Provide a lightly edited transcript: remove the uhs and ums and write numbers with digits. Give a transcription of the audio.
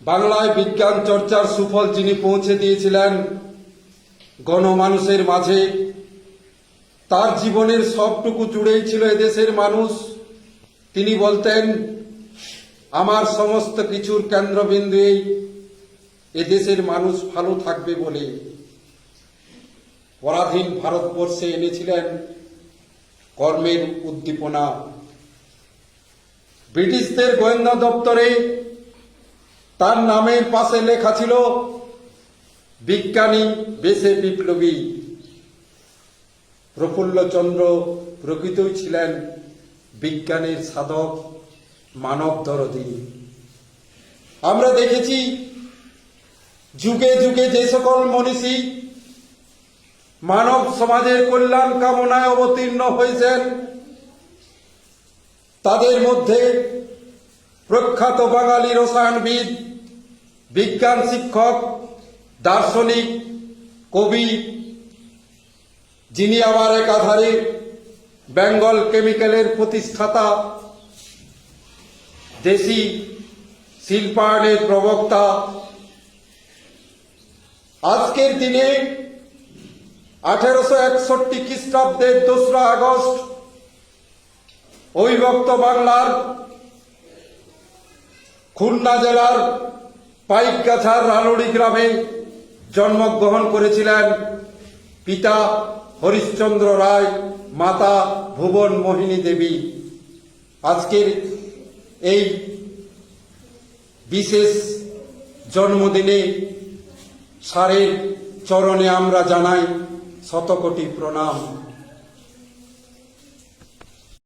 বাংলায় বিজ্ঞান চর্চার সুফল যিনি পৌঁছে দিয়েছিলেন গণমানুষের মাঝে, তার জীবনের সবটুকু জুড়েই ছিল এদেশের মানুষ। তিনি বলতেন, আমার সমস্ত কিছুর কেন্দ্রবিন্দু এদেশের মানুষ ভালো থাকবে বলে পরাধীন ভারতবর্ষে এনেছিলেন কর্মের উদ্দীপনা। ব্রিটিশদের গোয়েন্দা দপ্তরে তার নামের পাশে লেখা ছিল বিজ্ঞানী বেশে বিপ্লবী। প্রফুল্লচন্দ্র প্রকৃতই ছিলেন বিজ্ঞানের সাধক, মানব দরদী। আমরা দেখেছি যুগে যুগে যে সকল মনীষী মানব সমাজের কল্যাণ কামনায় অবতীর্ণ হয়েছেন, তাদের মধ্যে প্রখ্যাত বাঙালি রসায়নবিদ, বিজ্ঞান শিক্ষক, দার্শনিক, কবি, যিনি আবার একাধারে বেঙ্গল কেমিক্যালের প্রতিষ্ঠাতা, দেশি শিল্পায়নের প্রবক্তা। আজকের দিনে 1861 খ্রিস্টাব্দের 2রা আগস্ট অবিভক্ত বাংলার খুলনা জেলার পাইকগাছার রানুড়ি গ্রামে জন্মগ্রহণ করেছিলেন পিতা হরিশ্চন্দ্র রায়, মাতা ভুবন মোহিনী দেবী। আজকের এই বিশেষ জন্মদিনে স্যারের চরণে আমরা জানাই শতকোটি প্রণাম।